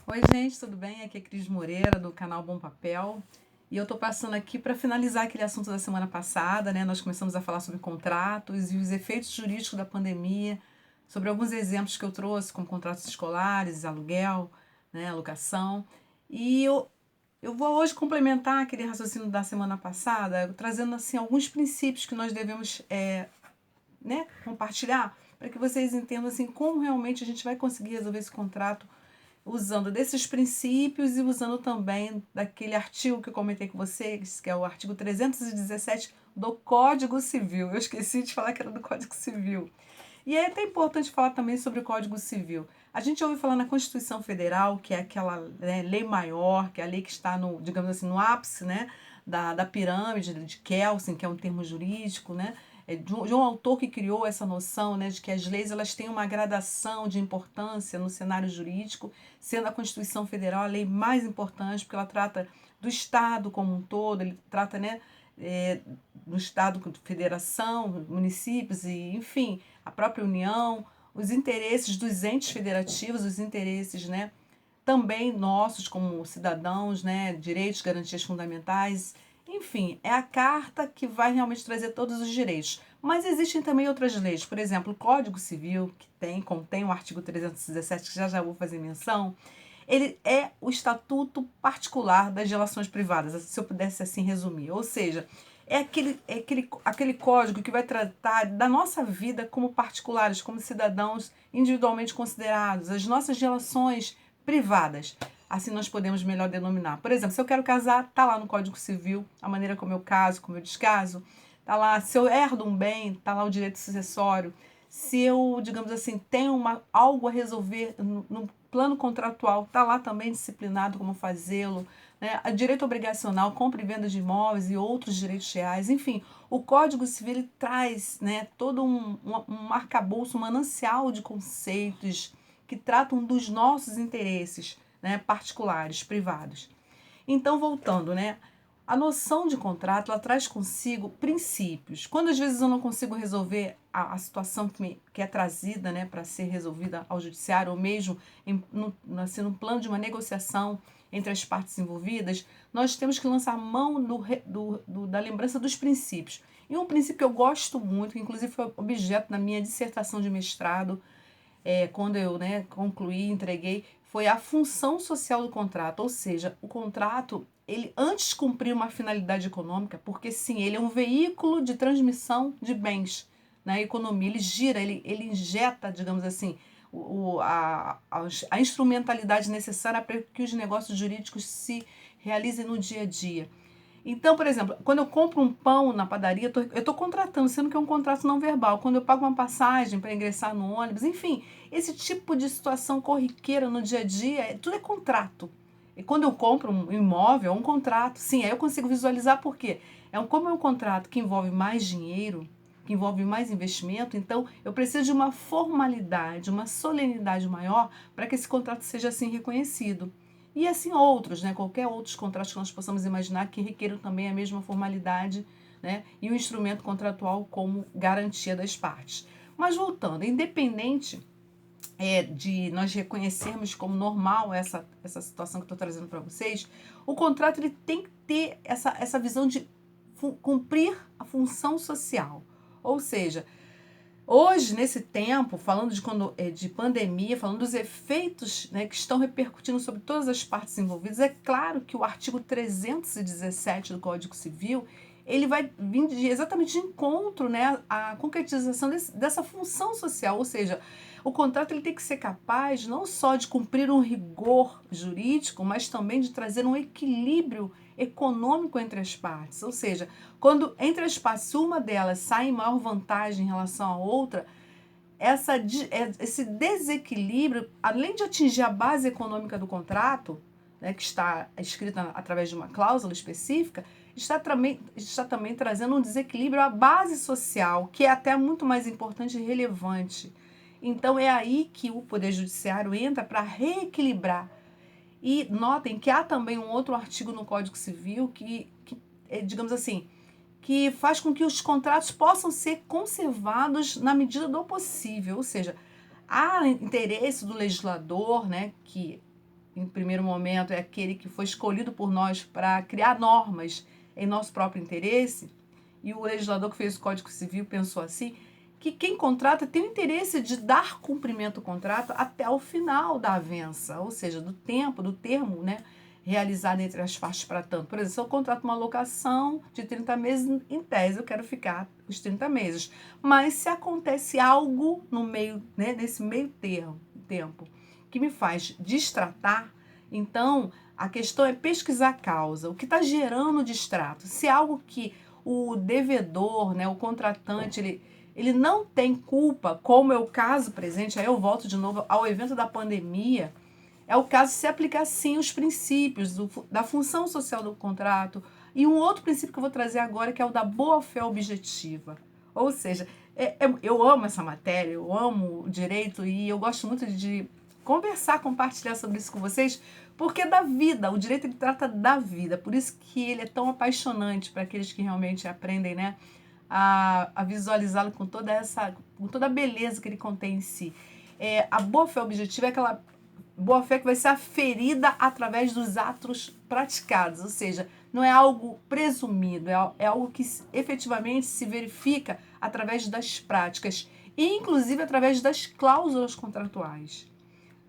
Oi, gente, tudo bem? Aqui é Cris Moreira, do canal Bom Papel. E eu tô passando aqui para finalizar aquele assunto da semana passada, né? Nós começamos a falar sobre contratos e os efeitos jurídicos da pandemia, sobre alguns exemplos que eu trouxe, como contratos escolares, aluguel, né, alocação. E eu vou hoje complementar aquele raciocínio da semana passada, trazendo assim alguns princípios que nós devemos, né, compartilhar, para que vocês entendam assim como realmente a gente vai conseguir resolver esse contrato usando desses princípios e usando também daquele artigo que eu comentei com vocês, que é o artigo 317 do Código Civil. Eu esqueci de falar que era do Código Civil. E é até importante falar também sobre o Código Civil. A gente ouve falar na Constituição Federal, que é aquela, né, lei maior, que é a lei que está no, digamos assim, no ápice, né, da pirâmide de Kelsen, que é um termo jurídico, né, de um autor que criou essa noção, né, de que as leis elas têm uma gradação de importância no cenário jurídico, sendo a Constituição Federal a lei mais importante, porque ela trata do Estado como um todo, ele trata, né, do Estado, federação, municípios e, enfim, a própria União, os interesses dos entes federativos, os interesses, né, também nossos como cidadãos, né, direitos, garantias fundamentais, enfim, é a carta que vai realmente trazer todos os direitos. Mas existem também outras leis, por exemplo, o Código Civil, que contém o artigo 317, que já vou fazer menção, ele é o estatuto particular das relações privadas, se eu pudesse assim resumir. Ou seja, é aquele código que vai tratar da nossa vida como particulares, como cidadãos individualmente considerados, as nossas relações privadas. Assim nós podemos melhor denominar. Por exemplo, se eu quero casar, tá lá no Código Civil a maneira como eu caso, como eu descaso. Tá lá, se eu herdo um bem, tá lá o direito sucessório. Se eu, digamos assim, tenho algo a resolver no plano contratual, tá lá também disciplinado como fazê-lo. Né? A direito obrigacional, compra e venda de imóveis e outros direitos reais. Enfim, o Código Civil ele traz, né, todo um arcabouço, um manancial de conceitos que tratam dos nossos interesses, né, particulares, privados. Então, voltando, né? A noção de contrato ela traz consigo princípios. Quando às vezes eu não consigo resolver a situação que é trazida, né, para ser resolvida ao judiciário, ou mesmo assim, no plano de uma negociação entre as partes envolvidas, nós temos que lançar mão da lembrança dos princípios. E um princípio que eu gosto muito, que inclusive foi objeto da minha dissertação de mestrado, quando eu, né, concluí, entreguei, foi a função social do contrato, ou seja, o contrato, ele antes de cumprir uma finalidade econômica, porque sim, ele é um veículo de transmissão de bens na economia, ele gira, ele injeta, digamos assim, a instrumentalidade necessária para que os negócios jurídicos se realizem no dia a dia. Então, por exemplo, quando eu compro um pão na padaria, eu estou contratando, sendo que é um contrato não verbal. Quando eu pago uma passagem para ingressar no ônibus, enfim, esse tipo de situação corriqueira no dia a dia, tudo é contrato. E quando eu compro um imóvel, é um contrato. Sim, aí eu consigo visualizar por quê. Como é um contrato que envolve mais dinheiro, que envolve mais investimento, então eu preciso de uma formalidade, uma solenidade maior para que esse contrato seja assim reconhecido. E assim outros, né? Qualquer outros contratos que nós possamos imaginar que requeram também a mesma formalidade, né? E o instrumento contratual como garantia das partes. Mas voltando, independente de nós reconhecermos como normal essa situação que eu estou trazendo para vocês, o contrato ele tem que ter essa visão de cumprir a função social. Ou seja, hoje, nesse tempo, falando de pandemia, falando dos efeitos, né, que estão repercutindo sobre todas as partes envolvidas, é claro que o artigo 317 do Código Civil ele vai vir exatamente de encontro, né, à concretização dessa função social, ou seja, o contrato ele tem que ser capaz não só de cumprir um rigor jurídico, mas também de trazer um equilíbrio econômico entre as partes, ou seja, quando entre as partes uma delas sai em maior vantagem em relação à outra, esse desequilíbrio, além de atingir a base econômica do contrato, né, que está escrita através de uma cláusula específica, está também trazendo um desequilíbrio à base social, que é até muito mais importante e relevante. Então é aí que o Poder Judiciário entra para reequilibrar. E notem que há também um outro artigo no Código Civil digamos assim, que faz com que os contratos possam ser conservados na medida do possível, ou seja, há interesse do legislador, né, que em primeiro momento, é aquele que foi escolhido por nós para criar normas em nosso próprio interesse, e o legislador que fez o Código Civil pensou assim, que quem contrata tem o interesse de dar cumprimento ao contrato até o final da avença, ou seja, do tempo, do termo, né, realizado entre as partes para tanto. Por exemplo, se eu contrato uma locação de 30 meses, em tese eu quero ficar os 30 meses. Mas se acontece algo no meio, né, nesse meio tempo, que me faz distratar, então a questão é pesquisar a causa, o que está gerando o distrato. Se é algo que o devedor, né, o contratante, ele não tem culpa, como é o caso presente, aí eu volto de novo ao evento da pandemia, é o caso de se aplicar sim os princípios da função social do contrato e um outro princípio que eu vou trazer agora, que é o da boa-fé objetiva. Ou seja, eu amo essa matéria, eu amo o direito e eu gosto muito de conversar, compartilhar sobre isso com vocês, porque é da vida, o direito ele trata da vida, por isso que ele é tão apaixonante para aqueles que realmente aprendem, né, a visualizá-lo com toda a beleza que ele contém em si. A boa-fé objetiva é aquela boa-fé que vai ser aferida através dos atos praticados, ou seja, não é algo presumido, é algo que efetivamente se verifica através das práticas, e inclusive através das cláusulas contratuais.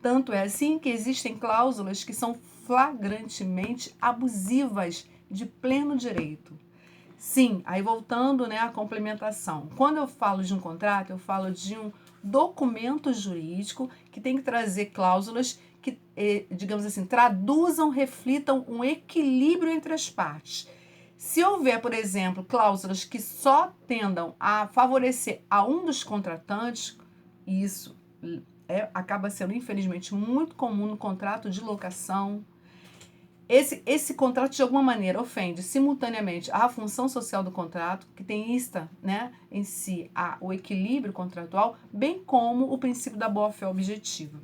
Tanto é assim que existem cláusulas que são flagrantemente abusivas de pleno direito. Sim, aí voltando, né, à complementação. Quando eu falo de um contrato, eu falo de um documento jurídico que tem que trazer cláusulas que, digamos assim, traduzam, reflitam um equilíbrio entre as partes. Se houver, por exemplo, cláusulas que só tendam a favorecer a um dos contratantes, isso acaba sendo, infelizmente, muito comum no contrato de locação. Esse contrato, de alguma maneira, ofende simultaneamente a função social do contrato, que tem insta, né, em si o equilíbrio contratual, bem como o princípio da boa-fé objetiva,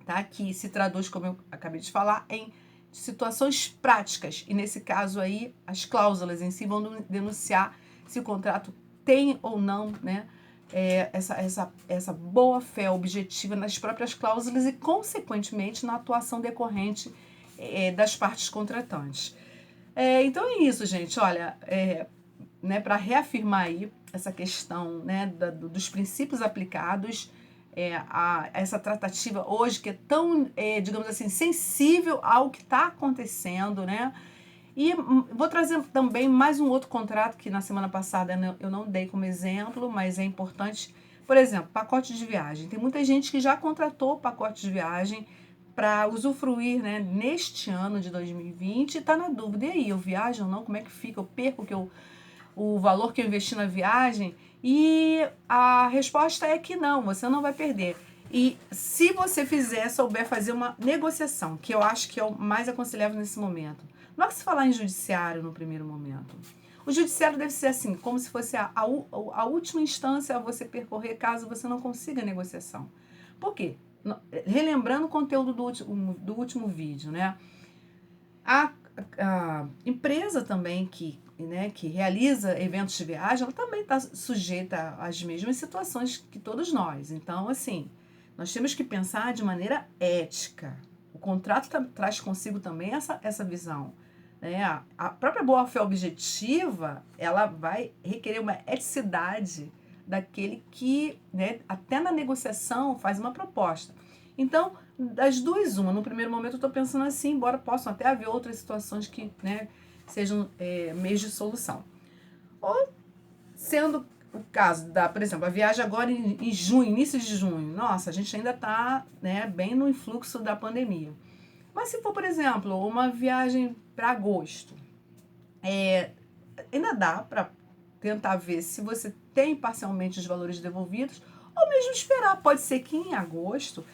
tá? Que se traduz, como eu acabei de falar, em situações práticas. E nesse caso aí, as cláusulas em si vão denunciar se o contrato tem ou não, né, essa boa-fé objetiva nas próprias cláusulas e, consequentemente, na atuação decorrente das partes contratantes. Então é isso, gente. Olha, né, para reafirmar aí essa questão, né, dos princípios aplicados a essa tratativa hoje que é tão, digamos assim, sensível ao que está acontecendo, né? E vou trazer também mais um outro contrato que na semana passada eu não dei como exemplo, mas é importante. Por exemplo, pacote de viagem. Tem muita gente que já contratou pacote de viagem para usufruir, né, neste ano de 2020 e está na dúvida. E aí, eu viajo ou não? Como é que fica? Eu perco o valor que eu investi na viagem? E a resposta é que não, você não vai perder. E se você souber fazer uma negociação, que eu acho que é o mais aconselhável nesse momento. Não é que se falar em judiciário no primeiro momento. O judiciário deve ser assim, como se fosse a última instância a você percorrer caso você não consiga negociação. Por quê? Relembrando o conteúdo do último vídeo, né? A empresa também que realiza eventos de viagem, ela também está sujeita às mesmas situações que todos nós. Então, assim, nós temos que pensar de maneira ética. O contrato traz consigo também essa visão. Né? A própria boa-fé objetiva, ela vai requerer uma eticidade daquele que, né, até na negociação, faz uma proposta. Então, das duas, uma. No primeiro momento eu estou pensando assim, embora possam até haver outras situações que, né, sejam meios de solução. Ou sendo o caso por exemplo, a viagem agora em junho, início de junho, nossa, a gente ainda está, né, bem no influxo da pandemia. Mas se for, por exemplo, uma viagem para agosto, ainda dá para tentar ver se você tem parcialmente os valores devolvidos, ou mesmo esperar. Pode ser que em agosto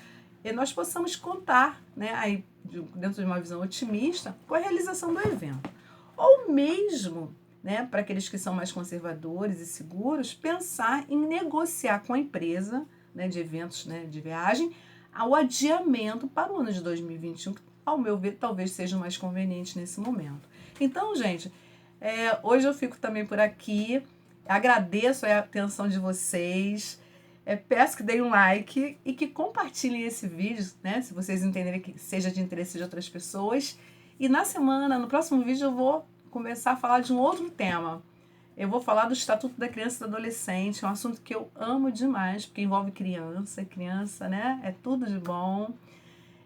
nós possamos contar, né, aí, dentro de uma visão otimista, com a realização do evento. Ou mesmo, né, para aqueles que são mais conservadores e seguros, pensar em negociar com a empresa, né, de eventos, né, de viagem, o adiamento para o ano de 2021, que, ao meu ver, talvez seja o mais conveniente nesse momento. Então, gente, hoje eu fico também por aqui. Agradeço a atenção de vocês. Peço que deem um like e que compartilhem esse vídeo, né? Se vocês entenderem que seja de interesse de outras pessoas. E no próximo vídeo, eu vou começar a falar de um outro tema. Eu vou falar do Estatuto da Criança e do Adolescente, é um assunto que eu amo demais, porque envolve criança, né? É tudo de bom.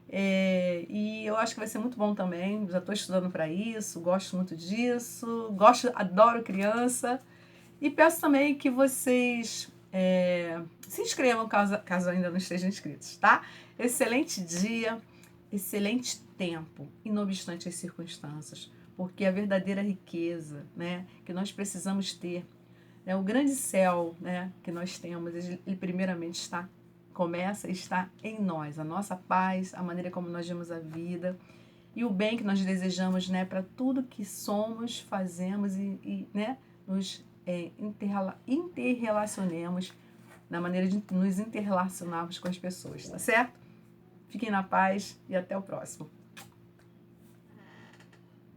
E eu acho que vai ser muito bom também. Já estou estudando para isso, gosto muito disso, adoro criança. E peço também que vocês se inscrevam caso ainda não estejam inscritos, tá? Excelente dia, excelente tempo, e não obstante as circunstâncias, porque a verdadeira riqueza, né, que nós precisamos ter, o grande céu, né, que nós temos, ele primeiramente está em nós, a nossa paz, a maneira como nós vemos a vida e o bem que nós desejamos, né, para tudo que somos, fazemos e né, nos interrelacionemos na maneira de nos interrelacionarmos com as pessoas, tá certo? Fiquem na paz e até o próximo.